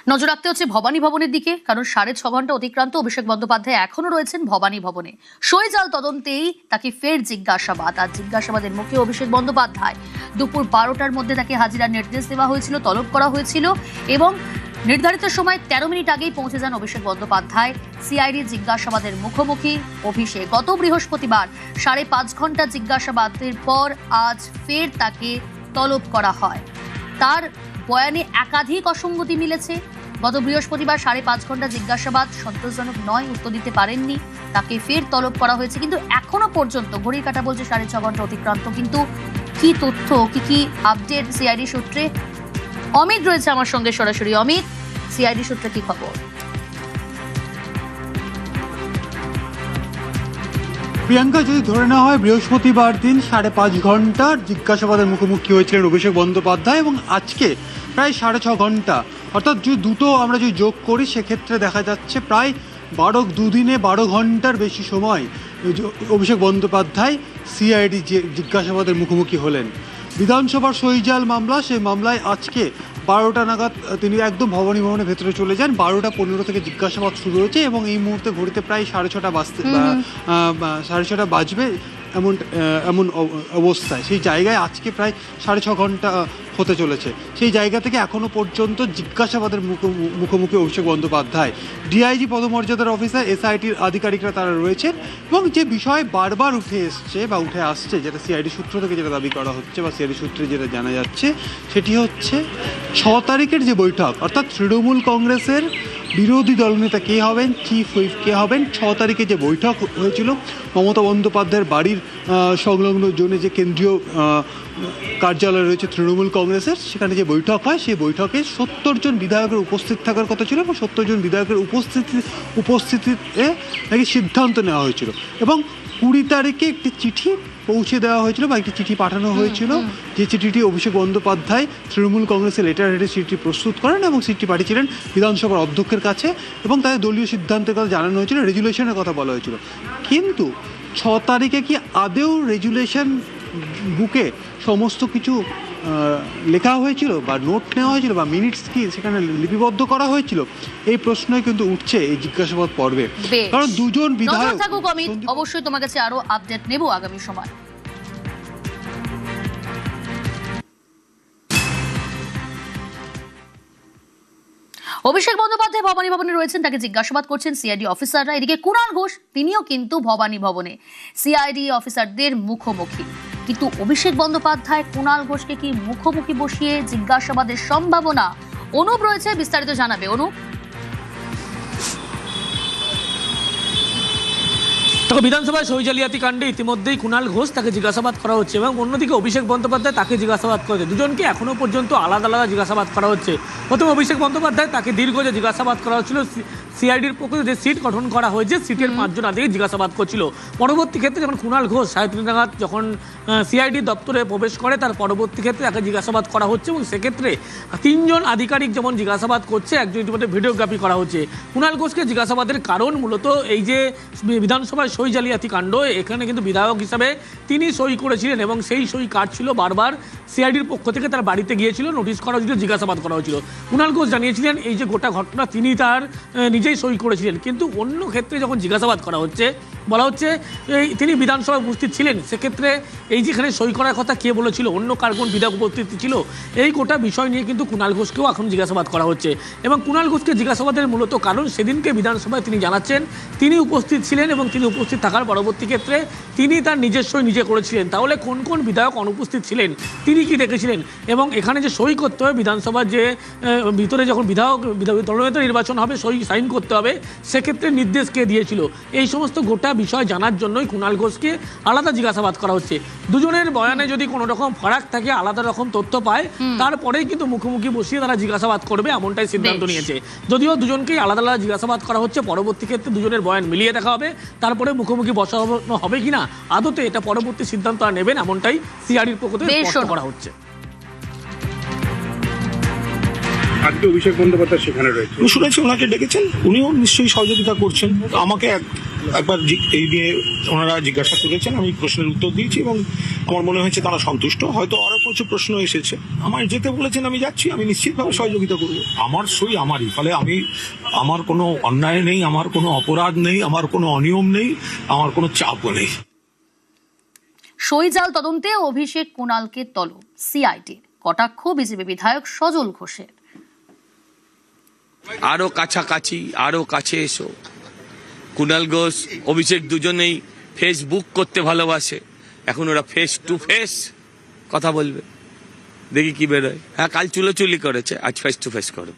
নজর রাখতে হচ্ছে ভবানী ভবনের দিকে, কারণ 6.5 ঘন্টা অতিক্রান্ত অভিষেক বন্দ্যোপাধ্যায় এখনো রয়েছেন ভবানী ভবনে। সইজাল তদন্তেই তাকে ফের জিজ্ঞাসাবাদ, আর জিজ্ঞাসাবাদের মুখে অভিষেক বন্দ্যোপাধ্যায় দুপুর 12টার মধ্যে তাকে হাজিরার নির্দেশ দেওয়া হয়েছিল, তলব করা হয়েছিল এবং নির্ধারিত সময় 13 মিনিট আগেই পৌঁছে যান অভিষেক বন্দ্যোপাধ্যায়। সিআইডি জিজ্ঞাসাবাদের মুখোমুখি অভিষেক। গত বৃহস্পতিবার 5.5 ঘন্টা জিজ্ঞাসাবাদের পর আজ ফের তাকে তলব করা হয়। তার বয়ানে একাধিক অসঙ্গতি মিলেছে। গত বৃহস্পতিবার 5.5 ঘন্টা জিজ্ঞাসাবাদ সন্তোষজনক নয়, উত্তর দিতে পারেননি, তাকে ফের তলব করা হয়েছে। কিন্তু এখনো পর্যন্ত ঘড়ির কাঁটা বলছে 6.5 ঘন্টা অতিক্রান্ত। কিন্তু কি তথ্য, কি আপডেট সিআইডি সূত্রে? অমিত রয়েছে আমার সঙ্গে সরাসরি। অমিত, সিআইডি সূত্রে কি খবর? প্রিয়াঙ্কা, যদি ধরে নেওয়া হয় বৃহস্পতিবার দিন 5.5 ঘন্টার জিজ্ঞাসাবাদের মুখোমুখি হয়েছিলেন অভিষেক বন্দ্যোপাধ্যায় এবং আজকে প্রায় 6.5 ঘন্টা, অর্থাৎ যদি দুটো আমরা যদি যোগ করি সেক্ষেত্রে দেখা যাচ্ছে প্রায় দুদিনে 12 ঘন্টার বেশি সময় অভিষেক বন্দ্যোপাধ্যায় সিআইডি জিজ্ঞাসাবাদের মুখোমুখি হলেন। বিধানসভার সইজাল মামলা, সেই মামলায় আজকে 12টা নাগাদ তিনি একদম ভবানী ভবনের ভেতরে চলে যান। 12:15 থেকে জিজ্ঞাসাবাদ শুরু হয়েছে এবং এই মুহূর্তে ঘড়িতে প্রায় 6:30 বাজবে এমন অবস্থায়, সেই জায়গায় আজকে প্রায় 6.5 ঘন্টা হতে চলেছে। সেই জায়গা থেকে এখনো পর্যন্ত জিজ্ঞাসাবাদের মুখোমুখি অভিষেক বন্দ্যোপাধ্যায়। ডিআইজি পদমর্যাদার অফিসার, এসআইটির আধিকারিকরা তারা রয়েছেন এবং যে বিষয় বারবার উঠে আসছে, যেটা সিআইডি সূত্র থেকে যেটা দাবি করা হচ্ছে বা সিআইডি সূত্রে যেটা জানা যাচ্ছে, সেটি হচ্ছে 6 তারিখের যে বৈঠক, অর্থাৎ তৃণমূল কংগ্রেসের বিরোধী দলনেতা কে হবেন, চিফ হুইপ কে হবেন, 6 তারিখে যে বৈঠক হয়েছিল মমতা বন্দ্যোপাধ্যায়ের বাড়ির সংলগ্ন জোনে যে কেন্দ্রীয় কার্যালয় রয়েছে তৃণমূল কংগ্রেসের, সেখানে যে বৈঠক হয় সেই বৈঠকে 70 জন বিধায়কের উপস্থিত থাকার কথা ছিল এবং 70 জন বিধায়কের উপস্থিতিতে নাকি সিদ্ধান্ত নেওয়া হয়েছিল এবং 20 তারিখে একটি চিঠি পৌঁছে দেওয়া হয়েছিল বা একটি চিঠি পাঠানো হয়েছিল, যে চিঠিটি অভিষেক বন্দ্যোপাধ্যায় তৃণমূল কংগ্রেসের লেটার হেডে চিঠি প্রস্তুত করেন এবং চিঠি পাঠিয়েছিলেন বিধানসভার অধ্যক্ষের কাছে এবং তাদের দলীয় সিদ্ধান্তের কথা জানানো হয়েছিল, রেজুলেশনের কথা বলা হয়েছিল। কিন্তু 6 তারিখে কি আদেও রেজুলেশন বুকে সমস্ত কিছু লেখা হয়েছিল বা নোট নেওয়া হয়েছিল বা মিনিটস কি সেখানে লিপিবদ্ধ করা হয়েছিল? এই প্রশ্নই কিন্তু উঠছে এই জিজ্ঞাসাবাদ পর্বে, কারণ দুজন বিধায়ক। অবশ্যই তোমার কাছে আরো আপডেট নেব আগামী সময়। অভিষেক বন্দ্যোপাধ্যায় ভবানী ভবনে রয়েছেন, তাকে জিজ্ঞাসাবাদ করছেন সিআইডি অফিসাররা। এদিকে কুণাল ঘোষ, তিনিও কিন্তু ভবানী ভবনে সিআইডি অফিসারদের মুখোমুখি। কিন্তু অভিষেক বন্দ্যোপাধ্যায় কুণাল ঘোষকে কি মুখোমুখি বসিয়ে জিজ্ঞাসাবাদের সম্ভাবনা? অনুপ রয়েছে, বিস্তারিত জানাবে। অনুপ, বিধানসভায় সই জালিয়াতি কাণ্ডে ইতিমধ্যেই কুণাল ঘোষ তাকে জিজ্ঞাসাবাদ করা হচ্ছে এবং অন্যদিকে অভিষেক বন্দ্যোপাধ্যায় তাকে জিজ্ঞাসাবাদ করেছে। দুজনকে এখনো পর্যন্ত আলাদা আলাদা জিজ্ঞাসাবাদ করা হচ্ছে। প্রথমে অভিষেক বন্দ্যোপাধ্যায় তাকে দীর্ঘ যে জিজ্ঞাসাবাদ করা হচ্ছিল, সিআইডির পক্ষে যে সিট গঠন করা হয়েছে, সিটের 5 জন আধিকারিক জিজ্ঞাসাবাদ করছিল। পরবর্তী ক্ষেত্রে যখন কুণাল ঘোষ 3:30 নাগাদ যখন সিআইডি দপ্তরে প্রবেশ করে, তার পরবর্তী ক্ষেত্রে তাকে জিজ্ঞাসাবাদ করা হচ্ছে এবং সেক্ষেত্রে 3 জন আধিকারিক যেমন জিজ্ঞাসাবাদ করছে, একজন ইতিমধ্যে ভিডিওগ্রাফি করা হচ্ছে। কুণাল ঘোষকে জিজ্ঞাসাবাদের কারণ মূলত এই যে বিধানসভায় সই জালিয়াতি কাণ্ড, এখানে কিন্তু বিধায়ক হিসাবে তিনি সই করেছিলেন এবং সেই সই কার্ড ছিল বারবার সিআইডির পক্ষ থেকে তার বাড়িতে গিয়েছিল, নোটিশ করা হয়েছিল, জিজ্ঞাসাবাদ করা হয়েছিল। কুণাল ঘোষ জানিয়েছিলেন এই যে গোটা ঘটনা তিনি তার নিজেই সই করেছিলেন। কিন্তু অন্য ক্ষেত্রে যখন জিজ্ঞাসাবাদ করা হচ্ছে, বলা হচ্ছে তিনি বিধানসভায় উপস্থিত ছিলেন, সেক্ষেত্রে এই যেখানে সই করার কথা কে বলেছিল, অন্য কার কোন বিধায়ক উপস্থিত ছিল, এই গোটা বিষয় নিয়ে কিন্তু কুণাল ঘোষকেও এখন জিজ্ঞাসাবাদ করা হচ্ছে। এবং কুণাল ঘোষকে জিজ্ঞাসাবাদের মূলত কারণ, সেদিনকে বিধানসভায় তিনি জানাচ্ছেন তিনি উপস্থিত ছিলেন এবং তিনি উপস্থিত থাকার পরবর্তী ক্ষেত্রে তিনি তার নিজের সই নিজে করেছিলেন। তাহলে কোন কোন বিধায়ক অনুপস্থিত ছিলেন, তিনি কি দেখেছিলেন এবং এখানে যে সই করতে হবে বিধানসভার যে ভিতরে যখন দলনেতা নির্বাচন হবে সাইন করতে হবে, সেক্ষেত্রে নির্দেশ কে দিয়েছিল, এই সমস্ত গোটা বিষয় জানার জন্যই কুণাল ঘোষকে আলাদা জিজ্ঞাসাবাদ করা হচ্ছে। দুজনের বয়ানে যদি কোনো রকম ফারাক থাকে, আলাদা রকম তথ্য পায়, তারপরেই কিন্তু মুখোমুখি বসিয়ে তারা জিজ্ঞাসাবাদ করবে, এমনটাই সিদ্ধান্ত নিয়েছে। যদিও দুজনকেই আলাদা আলাদা জিজ্ঞাসাবাদ করা হচ্ছে, পরবর্তী ক্ষেত্রে দুজনের বয়ান মিলিয়ে দেখা হবে, তারপরে মুখোমুখি বসানো হবে কিনা আদতে এটা পরবর্তী সিদ্ধান্ত নেবেন, এমনটাই সিআইডির পক্ষ থেকে স্পষ্ট করা হচ্ছে। আজকে অভিষেক বন্দ্যোপাধ্যায় সেখানে রয়েছে, আমি শুনেছি ওনাকে ডেকেছেন, উনিও নিশ্চয়ই সহযোগিতা করছেন। আমাকে একবার এই নিয়ে ওনারা জিজ্ঞাসা করেছেন, আমি প্রশ্নের উত্তর দিয়েছি এবং আমার মনে হয়েছে তারা সন্তুষ্ট। হয়তো আরো কিছু প্রশ্ন এসেছে, আমায় যেতে বলেছেন, আমি যাচ্ছি, আমি নিশ্চিতভাবে সহযোগিতা করব। আমার সই আমারই, ফলে আমার কোনো অন্যায় নেই, আমার কোনো অপরাধ নেই, আমার কোনো অনিয়ম নেই, আমার কোনো চাপও নেই। সই জাল তদন্তে অভিষেক কুণালকে তলব সিআইডির, কটাক্ষ বিজেপি বিধায়ক সজল ঘোষের। আরো কাছাকাছি, আরো কাছে এসো। কুণাল ঘোষ অভিষেক দুজনেই ফেসবুক করতে ভালোবাসে, এখন ওরা ফেস টু ফেস কথা বলবে, দেখি কি বেরোয়। হ্যাঁ, কাল চুলোচুলি করেছে, আজ ফেস টু ফেস করবে।